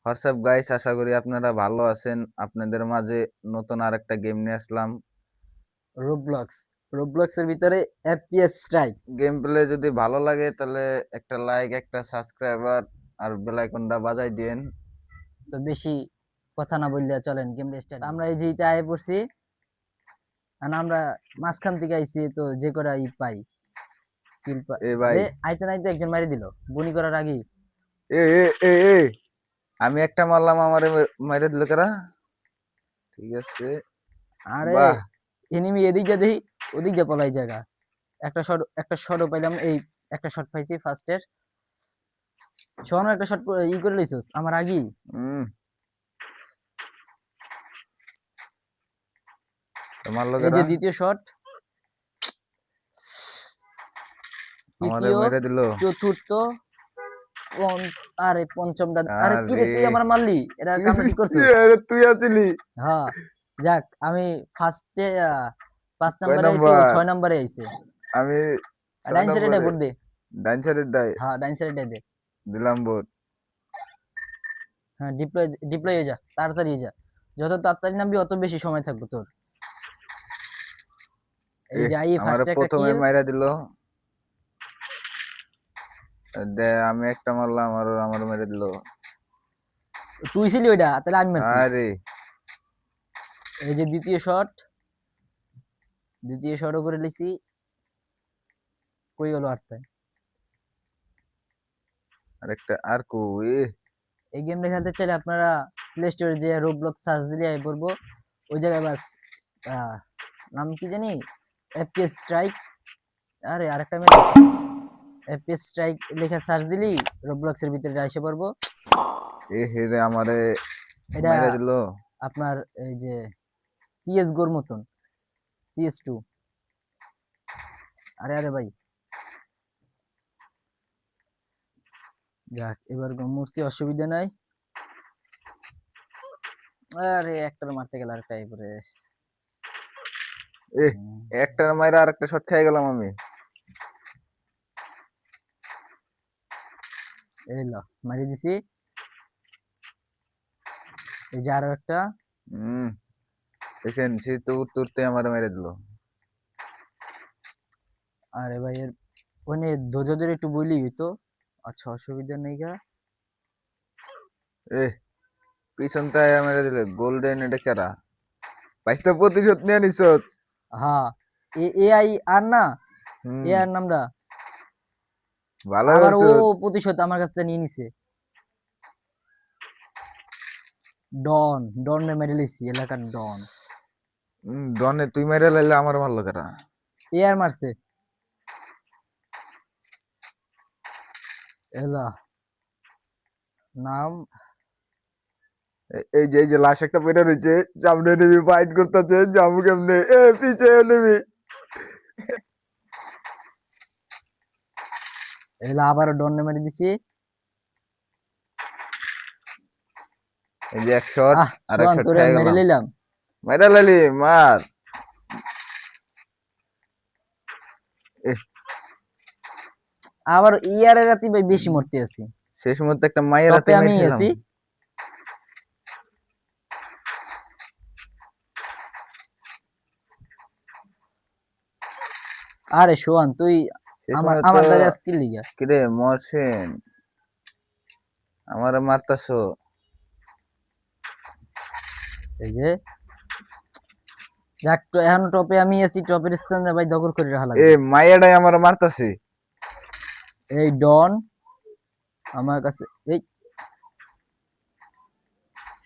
WhatsApp guys, আশা করি আপনারা ভালো আছেন। আপনাদের মাঝে নতুন আরেকটা গেম নিয়ে আসলাম। রোবলক্স রোবলক্সের ভিতরে এফপিএস স্ট্রাইক। গেম প্লে যদি ভালো লাগে তাহলে একটা লাইক, একটা সাবস্ক্রাইবার আর বেল আইকনটা বাজাই দিয়েন। তো বেশি কথা না বললে চলেন গেম স্টার্ট। আমরা এই যে আয় পড়ছি, আর আমরা মাঝখান থেকে আইছি, তো যে কটা পাই কিল এ ভাই, এ আইতে নাইতে একজন মারি দিল বনি করার আগেই। এ এ এ এ আমি একটা মারলাম, আমারে মেরে দিল কারা। ঠিক আছে, আরে বাহ। এনিমি এদিকে দেই, ওদিকে পলাই জায়গা। একটা শটও পাইলাম, এই একটা শট পাইছি ফার্স্টের। শোনো, একটা শট করে লইছস আমার আগেই। হুম, মারলো এই কারা, যে দ্বিতীয় শট, আমারে তৃতীয়, মেরে দিল। চতুর্থ, আরে পঞ্চমটা। আরে কি রে, আরে তুই আমার মারলি, এটা কামটা ঠিক করছিস। তুই আছিলি হ্যাঁ, যাক আমি ফার্স্টে 5 কয় নাম্বারে আইছি, ও নাম্বার? 6 নাম্বারে আইছে। আমি আর 6 ডাইন সাইডে নম্বরে। ভোট দে। ডাইন সাইডের ডাই হ্যাঁ, ডাইন সাইডে দে। দিলাম ভোট। হ্যাঁ, ডিপ্লয় ডিপ্লয় হয়ে যা, তাড়াতাড়ি হয়ে যা। যত তাড়াতাড়ি নামবি অত বেশি সময় থাকবে তোর। এই যে আই আমারে ফার্স্টে একটা প্রথমে কিল। মাইরা দিল। আমি একটা মারলাম আর আমার মেরে দিল। তুই ছিলি ওইটা, তাহলে আমি মারছি। আরে এই যে দ্বিতীয় শটও করে লিছি। কই গেল আরটা। আরেকটা আর কো এ এই গেমটা খেলতে চাইলে আপনারা প্লে স্টোরে যে রোবলক্স সার্চ দিলে আই পড়বো। ওই জায়গায় বাস নাম কি জানি, এফপিএস স্ট্রাইক। আরে আরেকটা মেরে এফপিএস স্ট্রাইক লেখা সার্চ দিলি রোবলক্সের ভিতরে এসে পড়বো। এ হেরে আমারে এটা মাইরা দিল। আপনার এই যে সিএস গোর মতন, CS2। আরে আরে ভাই, যাক এবার মরছি, অসুবিধা নাই। আরে একটা মারতে গেল আরেকটা এবারে। এ একটা মাইরা আরেকটা শট খেয়ে গেলাম আমি। এই ল, মারি দিছি। এই যে আরো একটা। হুম, দেখছেন সে তো উঠতে উঠতে আমারে মেরে দিল। আরে ভাই, এর ওখানে ধৈর্য একটু বইলি হইতো। আচ্ছা, অসুবিধা নেই গা। এ পিছন থেকে মেরে দিল। গোল্ডেন এটা কেরা? 22টা প্রতিশোধ নিয়ে নিছ। হ্যাঁ, এআই আর না, এ হুম, আর নামটা। ভালো আবার ও বলছো। প্রতিশোধ আমার কাছ থেকে নিয়ে নিছে। ডন মেরে লিছি, এলাকার ডন। ডনে তুই মেরে লাইলে আমার মারলো কেরা? এ আর মারছে। এলা নাম। এই যে লাশ একটা পেটে রয়েছে, সামনে নেমে ফাইট করতেছে, যাবো কেমনে? এ পিছে নেমে। এলা আবারও ডন মেরে দিছি। এই যে এক শট, আর এক সোহান, শট তোরে খেয়ে মেরে গেলাম। লইলাম। মেরে লাইলি মার। এ, আবার ইয়ার রাতি ভাই বেশি মরতে আছি। শেষ মুহূর্তে একটা মায়ের হাতে টপে আমি মেরেছিলাম। আছি। আরে সোহান, তুই শেষ আমার মুহূর্তে আমার দ্বারা স্কিল লিগা। কিরে মরছেন, আমারে মারতাছো। এই যে যাক, তো এখন টপে আমি আছি, টপের স্থানে ভাই দখল করে রাখা এ লাগবে। মাইয়াটাই আমারে মারতাছে। এই ডন আমার কাছে। এই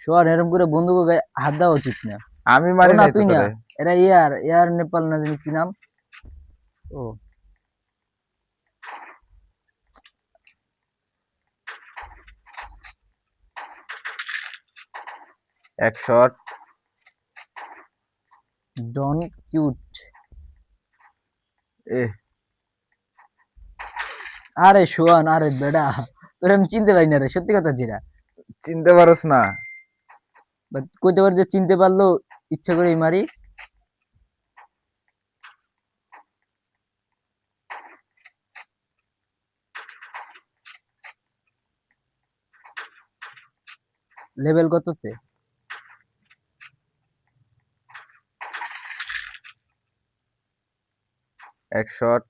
সোহান, এরকম করে বন্ধুকে গায়ে হাত দেওয়া উচিত না। আমি ও মারি না, নাই তো তুই না, তোরে। এরা এয়ার এয়ার নেপাল না জানি কি নাম। ও এক শট। ডন কিউট। এ আরে সোহান, আরে বেডা, তোর আমি চিনতে পারি না রে, সত্যি কথা যেটা। চিনতে পারস না? কইতে পারি যে চিনতে পারলো, ইচ্ছা করেই মারি। লেভেল কততে? এক শট।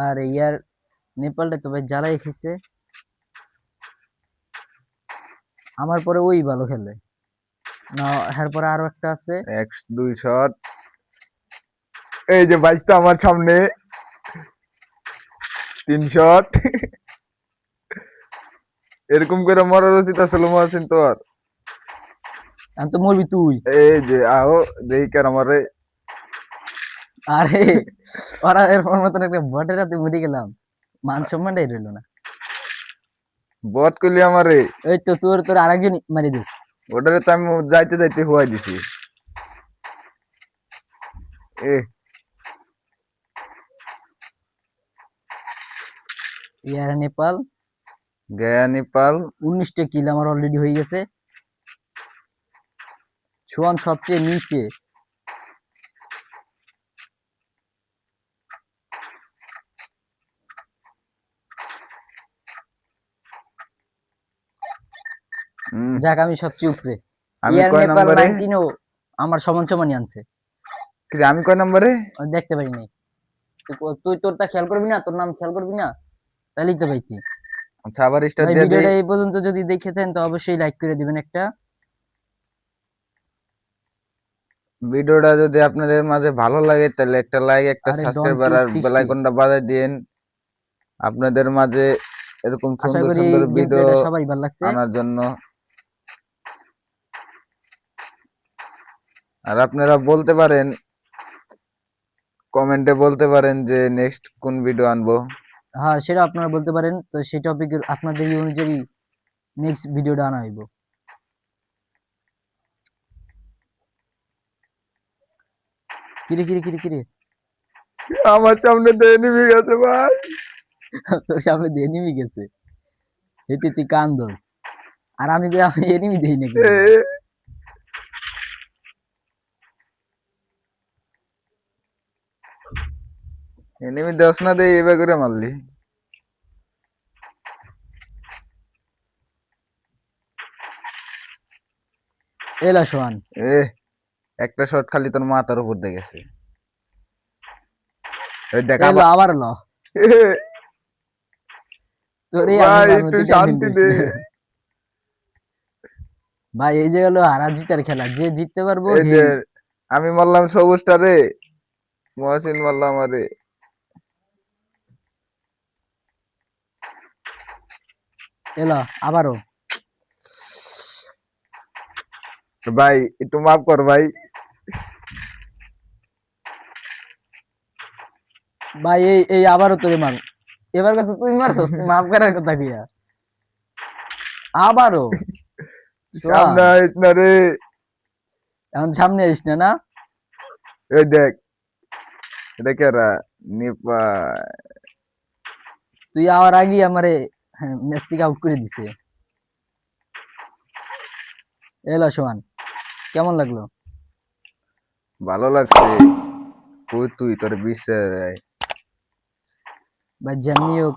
আর ইয়ার নেপালটা তো ভাই জ্বালাই খেয়েছে। আমার পরে ওই ভালো খেলে না, এর পরে আরো একটা আছে। দুই শট। এই যে বাইশটা আমার সামনে, 3 শট। এরকম করে মরার উচিত আসলে মহাসিন তোর। আমি তো মরবি তুই। এই যে আও দেই কার আমারে। আরে ওরা এরপর মতন একটা বটের হাতে মরে গেলাম, মান সম্মানটাই রইলো না। বট করলি আমারে। এই তো তোর তোর আরেকজন মারি দিস। ওটারে তো আমি যাইতে যাইতে হুয়াই দিছি। এ ইয়ার নেপাল গয়া নেপাল। 19টা কিল আমার অলরেডি হয়ে গেছে। সোয়ান সবচেয়ে নিচে। যাক আমি সবচেয়ে উপরে। আমি ইয়ার কয় নেপাল নম্বরে? 19ও আমার সমান সমানই আনছে। আমি কয় নম্বরে? দেখতে পারি নাই। তুই তোরটা খেয়াল করবি না, তোর নাম খেয়াল করবি না, তাহলেই তো পাইতি। আচ্ছা আবার স্টার্ট ভাই দিয়ে দেই। ভিডিওটা এই পর্যন্ত যদি দেখে থাকেন তো অবশ্যই লাইক করে দিবেন একটা। ভিডিওটা যদি আপনাদের মাঝে ভালো লাগে তাহলে একটা লাইক, একটা আরে ডন সাবস্ক্রাইবার কিউব আর বেল 60, আইকনটা বাজাই দিন। আপনাদের মাঝে এরকম আশা সুন্দর করি এই সুন্দর গেম ভিডিও প্লেটা সবারই ভালো লাগছে। আনার জন্য। আর আপনারা বলতে পারেন, কমেন্টে বলতে পারেন যে নেক্সট কোন ভিডিও আনবো। হ্যাঁ সেটা আপনারা বলতে পারেন, তো সেই টপিকের আপনাদের এই অনুযায়ী নেক্সট ভিডিওটা আনা হইব। কিরে কিরে কিরে কিরে আমার সামনে দিয়ে নিভে গেছে ভাই। তোর সামনে দিয়ে এনিমি গেছে, এতে তুই কান্দস। আর আমি এনিমি দেই না কিন্তু। এনিমি দশ না দেই এবার করে মারলি। এলা সোহান এ একটা শট খালি তোর মাথার উপর দিয়ে গেছে। এই দেখ এলো আবার। আবার ল তোরে আমি ভাই মারবো, একটু তুই টেনশন শান্তি করিস দে। না। ভাই এই যে হলো হারা জিতার খেলা, যে জিততে পারবো এই হে। যে আমি মারলাম সবুজটা রে, মহাসিন মারলাম আরে। এলো আবারও। ভাই একটু মাফ কর ভাই। ভাই এই এই আবারও তোরে মার। এবার কথা তুই মারছস, তুই মাফ করার কথা কিয়া। আবারও সোহান, সামনে আইস না রে। এখন সামনে আসিস না না। এই দেখ, এটা কেরা? নেপাল। তুই আওয়ার আগে আমারে ম্যাচ থেকে আউট করে দিছে। এলো সোহান, কেমন লাগলো? ভালো লাগছে। কই তুই তোর বিশ্বাস? ভাই যেমনি হোক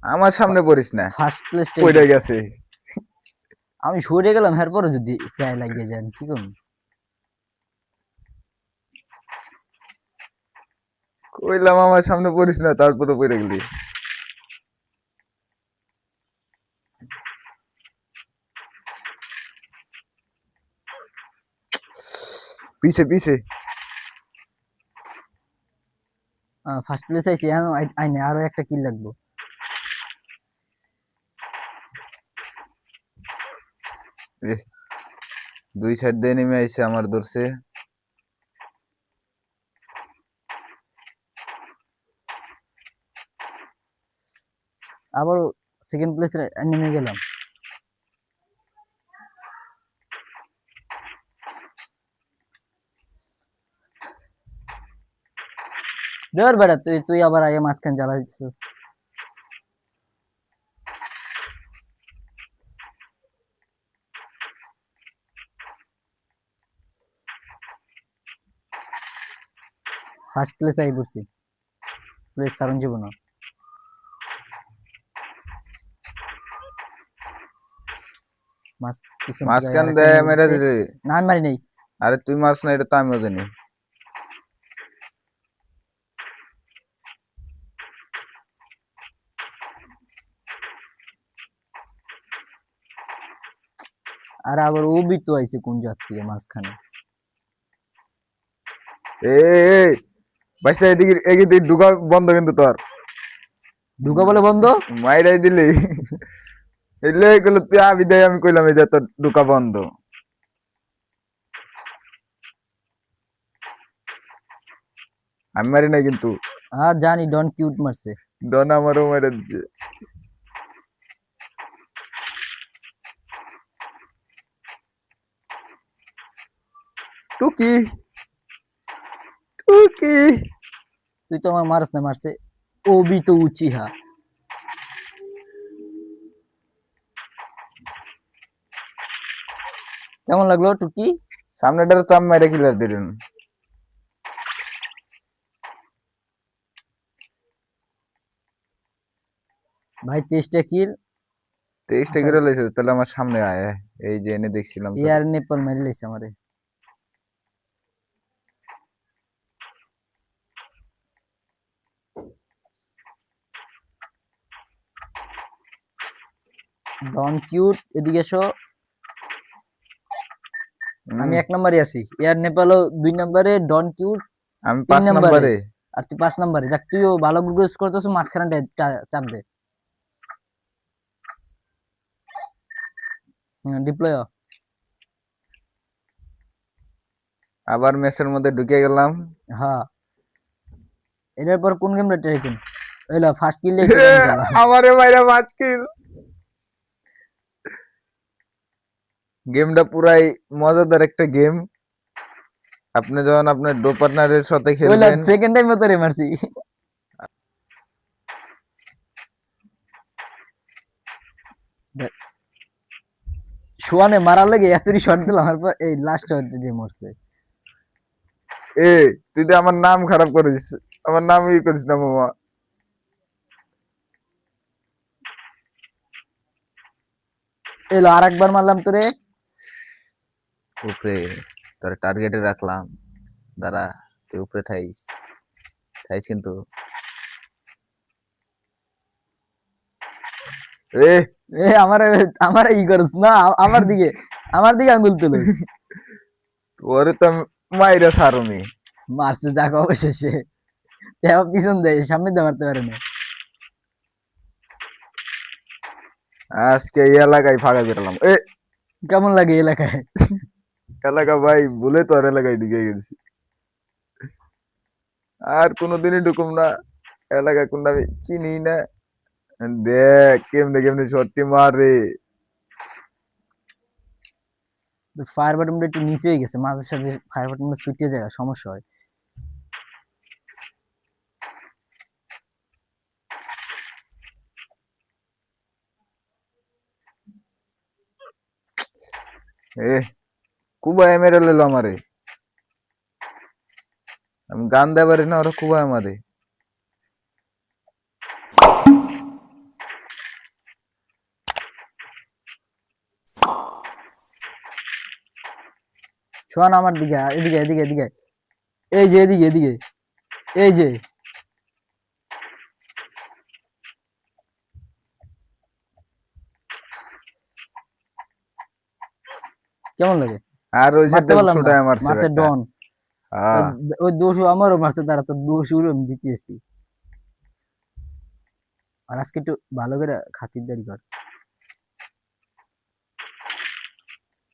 আমার সামনে পড়িস না, ফার্স্ট প্লেসটাই পড়ে গেছে। আমি সরে গেলাম, এরপরে যদি গায়ে লাগিয়ে যান কি করুন। কইলাম আমার সামনে পড়িস না, তারপরে পড়ে গেলি। পিছে পিছে। ফার্স্ট প্লেস আইছি, আইনে আরো একটা কিল লাগবো। এ, দুই সাইড দিয়ে নেমে আইছে আমার ধরছে। আবারও সেকেন্ড প্লেসে নেমে গেলাম। ধর বেড়া, তুই তুই আবার আগে মাঝখান জ্বালাইছিস। ফার্স্ট প্লেস আই পড়ছি, প্লেস সারণ জীবন। মাছ পিছন থেকে মাঝখান আরেকটা দিয়ে মেরে মেরে দিছে। দিলে। না আমি মারি নাই। আরে তুই মাছ না, এটা তো আমিও জানি। আর আবার ও বি তো আইছে কোন জাত থেকে মাঝখানে। এ ভাইসা এদিকে এদিকে ঢুকা বন্ধ কিন্তু তোর। ঢুকা বলে বন্ধ। মাইরাই দিলি। এলে এগুলো তুই আবি দেয়, আমি কইলাম এই যে তোর ঢুকা বন্ধ। আমি মারি নাই কিন্তু। হ্যাঁ জানি ডন কিউট মারছে। ডন আমারও মেরে দিচ্ছে। টুকি টুকি। তুই তো আমার মারস না, মারছে ও বি তো উচিহা। কেমন লাগলো টুকি? সামনেটার তো আমি মেরে কিলার দিলেন। ভাই 23টা কিল। 23টা আচ্ছা করে লাইছে, তাহলে আমার সামনে আয়। এই যে এনে দেখছিলাম তোরে। এয়ার নেপাল মেরে লাইছে আমারে। ডন কিউট এদিকে এসো। আমি 1 নম্বরে আছি, এয়ার নেপালও 2 নম্বরে, ডন কিউট আমি 3 5 নম্বরে, নম্বরে। আর তুই 5 নম্বরে। যাক তুইও ভালো গ্রোস করতেছ, মাঝখানে চাপ দে। ডিপ্লয়। আবার ম্যাচের মধ্যে ঢুকে গেলাম। হ্যাঁ এটার পর কোন গেমটা ট্রাই করুন? ওইলা ফার্স্ট কিল দিয়ে একটু আমি খেললাম। আমারে মাইরা 5 কিল। গেমটা পুরাই মজাদার একটা গেম। আপনি যখন আপনার ডো পার্টনারের সাথে ওইলা খেলবেন। সেকেন্ড টাইম তোরে মারছি। সোয়ানে মারার লাগে এতই শট দিলাম, তারপর এই লাস্ট শট দিয়ে মরছে। এ তুই তো আমার নাম খারাপ করিস, আমার নাম ই করিস না মামা। এলো আরেকবার মারলাম তোরে। উপরে তোর টার্গেটে রাখলাম। দাঁড়া, তুই উপরে থাইস থাইস কিন্তু। এ এ আমার আমার ই করস না, আমার দিকে আঙ্গুল তুলস। ওরে তো আমি মাইরা সারুমি। মারছে যাক অবশেষে। এবার পিছন দেয়, সামনে দিয়ে মারতে পারে না। আজকে এই এলাকায় ফাঁকা বেরলাম। কেমন লাগে এলাকায়? এলাকা ভাই ভুলে তো আর এলাকায় ঢুকে গেছি। আর কোনোদিনই ঢুকুম না এলাকা, কোনটা আমি চিনি না। দেখ কেমনে কেমনে সত্যি মারে। ফায়ার বাটনটা একটু নিচে হয়ে গেছে, মাঝে সাঝে ফায়ার বাটনটা ছুটিয়ে যায়, সমস্যা হয়। এ কুবায় মেরে লেলো আমারে। আমি গান দেয় পারি না, ওরা কুবায় মারে। শোন আমার দিকে, এদিকে এদিকে এদিকে, এই যে এদিকে এদিকে, এই যে কেমন লাগে? আর ওই মারতে সাইডে পারলাম না, ছোটায় মারছে মারতে একটা। ডন। হ্যাঁ ওই দোষও আমারও মারতে, তারা তো দোষও আমি দিতেছি। আর আজকে একটু ভালো করে খাতিরদারি কর।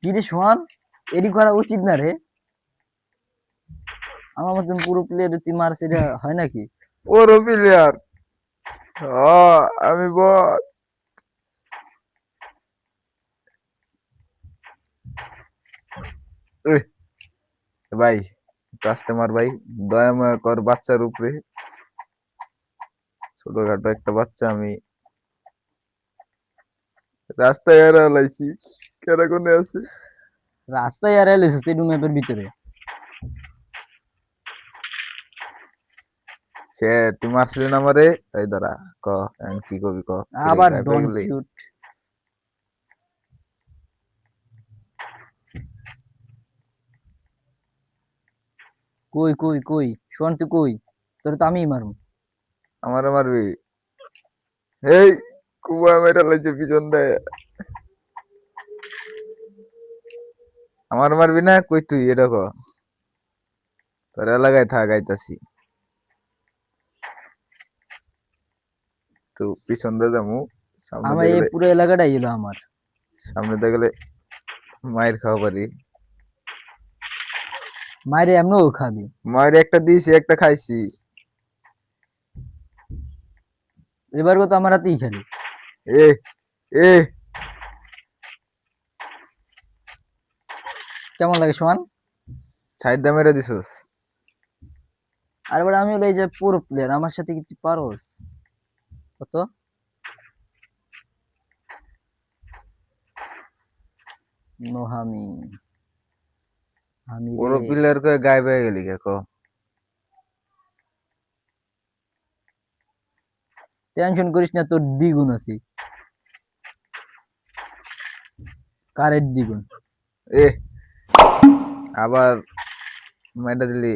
কি রে সোহান, এডি করা উচিত না রে। আমার মতন পুরো প্লেয়ার তুই মারছে, এটা হয় নাকি? ওর প্লেয়ার। আমি বল। এ, ভাই কাস্টমার ভাই, দয়া মায়া কর বাচ্চার উপরে। ছোটখাটো একটা বাচ্চা আমি। রাস্তায় এরা লাইছি, কেরা কোনে আছে। রাস্তায় আর এলিস সেডু ম্যাপের ভিতরে। সে তুই মারছিলি না আমারে। এই দাঁড়া, ক এখন কি করবি ক। ফিরে আবার গায়ে পেয়ে ডন গেলি। কিউট। কই কই কই শোন তুই কই, তোর তো আমিই মারুম। আমারে মারবি? এই কুয়া মেরা লাগছে পিছন দেয়। আমার মারবি না? কই তুই এটা ক। তোর এলাকায় থাক, আইতাছি। তো পিছন দিয়ে যামু, সামনে আমার দিয়ে এই গেলে পুরো এলাকাটাই হলো আমার। সামনে দিয়ে গেলে মায়ের খাওয়া পারি। মায়ের এমনও খাবি। মায়ের একটা দিয়েছি, একটা খাইছি। এবার তো আমার হাতেই খালি। এ এ কেমন লাগে সোহান? সাইড দা মেরে দিছস। আর এবার আমি হলো এই যে পুরো প্লেয়ার, আমার সাথে কি তুই পারোস? কত নোহামি, আমি রে। পুরো প্লেয়ার কয়ে গায়েব হয়ে গেলি কে ক। টেনশন করিস না, তোর দ্বিগুণ আছি, কারের দ্বিগুণ। এ আবার মেরে দিলি।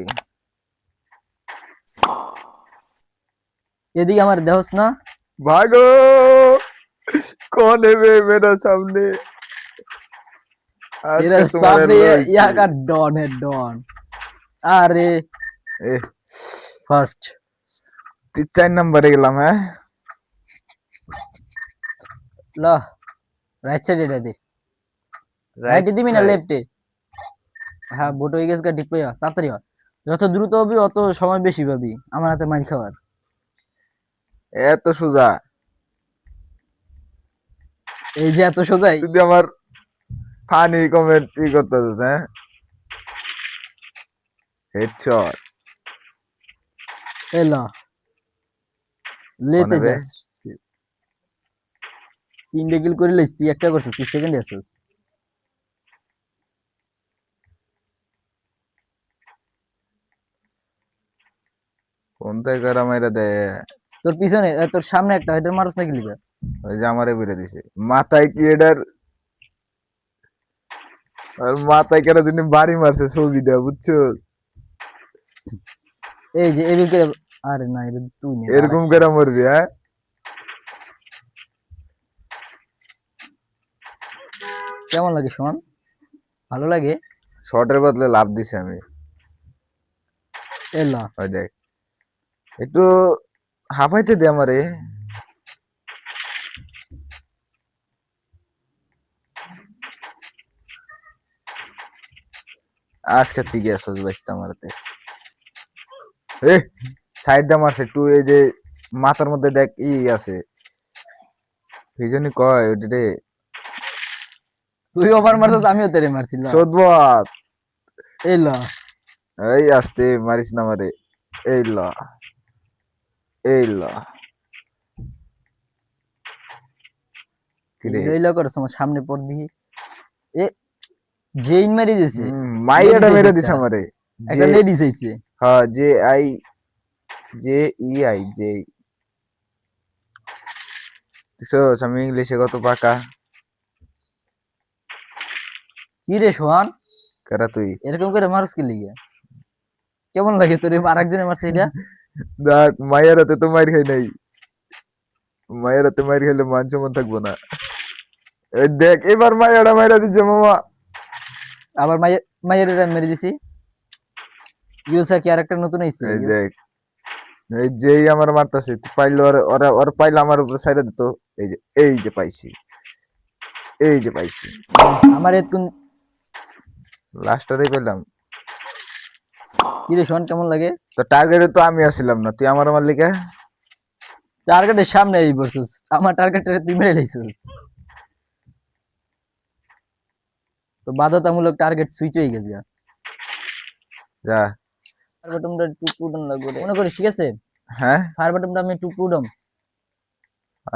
এদিকে আমার দেহস না। भागो कौन है बे मेरा सामने। आज तेरा का तुम्हारा सामने लॉयसी। यहाँ का डॉन है डॉन। अरे ए ফার্স্ট। তুই 4 নম্বরে গেলাম হ্যাঁ। ল রাইট সাইড এটা দে। রাইট রাইটে দিবি না সাইড। লেফটে? হ্যাঁ বোট হয়ে গেছে, ডিপ্লয় তাড়াতাড়ি হ। যত দ্রুত হবি অত সময় বেশি পাবি আমার হাতে মাইর খাওয়ার। এত সোজা। এই যে এত সোজাই। তুই আমার ফানি কমেন্ট ই করতেছিস হ্যাঁ। হেডশট। এ ল লেতে কোনে বে? যাস। 3 কিল করে লইস, তুই একটা করছিস, তুই সেকেন্ডে আসছিস। কোন থেকে করা মাইরা দে। তোর পিছনে তোর সামনে একটা, এটার মারস না গেলি? ওই যে আমারে বেরে দিছে মাথায় কি এটার। আর মাথায় কেন তুমি বাড়ি মারছে ছবি দেওয়া বুঝছো। এই যে এবিল করে। আরে না, এটা তুই নে এরকম করে মরবি হ্যাঁ। কেমন লাগে শোন? ভালো লাগে। শর্টের বদলে লাভ দিছি আমি। এ ল ওই দেখ একটু হাঁপাইতে দে আমারে। আজকে তুই গেছস বাইস্তা আমারতে। এ সাইড দা মারছে একটু, এই যে মাথার মধ্যে দেখ ই আছে, এই জন্যই কয় ওইটা তুই ওভার মারছিস, আমিও তেরে মারছি। ল সদবাত। এ ল এই আস্তে মারিস না মারে। এই ল এই ল কিরে। এই ল করছ আমার সামনে পড় দিহি। এ জেইন মারি দিছে। মাইয়াটা লেডিস মেরে একটা, দিস আমারে। একটা যে লেডিস আইছে। হ্যাঁ যে আই যে ই আই যে দেখছস আমি ইংলিশে কত পাকা। কি রে সোহান, কারা তুই? এরকম করে মারস কি লিগে? কেমন লাগে তোর আরেকজনে মারছে এটা? দেখ মায়ের হাতে তো মার খাই নাই। মায়ের হাতে মার খাইলে মান সম্মান থাকবো না। এই দেখ এবার মায়েরা মাইরা দিচ্ছে মামা। আবার মাইয়ের মেরে দিছি। ইউসা কি আরেকটা নতুন আইছে? এই দেখ এই যেই আমার মারতাছে তুই পাইলো, ওরা ওরা পাইলে আমার উপরে সাইডে দিত। এই যে পাইছি, এই যে পাইছি। আমার এতক্ষণ। লাস্টারে পেলাম। কি রে সোহান, কেমন লাগে? তো টার্গেটে তো আমি আসছিলাম না, তুই আমার মারলি কে? টার্গেটের সামনে এই বসছিস, আমার টার্গেটে তুই মেরে লাইছিস। তো বাধ্যতামূলক টার্গেট সুইচ হয়ে গেছে। যা। ফায়ার বাটনটা একটু পুডন লাগবে রে। মনে করিস ঠিক আছে? হ্যাঁ ফায়ার বাটনটা আমি একটু পুডম।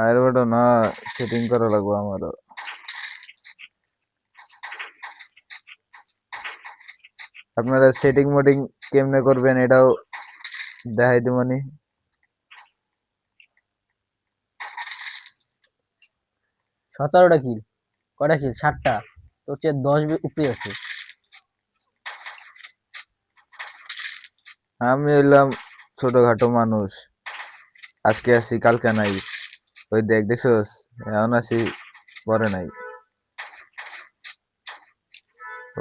আর বড় না, সেটিং করা লাগবে আমারও। আপনারা সেটিং মোডিং কেমনে করবেন এটাও দেখাই দিবনি। 17টা কিল, কয়টা কিল? 7টা। তোর চেয়ে 10 উপরে আছে। আমি হইলাম ছোটখাটো মানুষ, আজকে আছি কালকে নাই। ওই দেখছস, এখন আছি পরে নাই।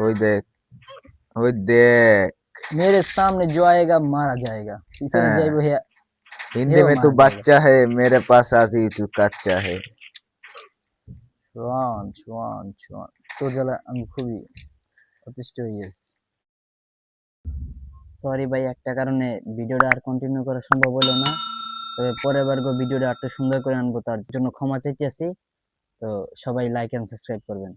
ওই দেখ, ওই দেখ। मेरे सामने जो आएगा मारा जाएगा, পিছনে হ্যাঁ, যাইবো হে हिंदी হেও में तू মারা যাইবো। बच्चा है, मेरे पास आती तू कच्चा है। চুয়ান চুয়ান চুয়ান, তোর জ্বালা আমি খুবই অতিষ্ঠ হয়ে গেছি। সরি ভাই, একটা কারণে ভিডিওটা আর কন্টিনিউ করা সম্ভব হলো না। তবে পরের বার ভিডিওটা আরো সুন্দর করে আনবো, তার জন্য ক্ষমা চাইতেছি। তো সবাই লাইক এন্ড সাবস্ক্রাইব করবেন।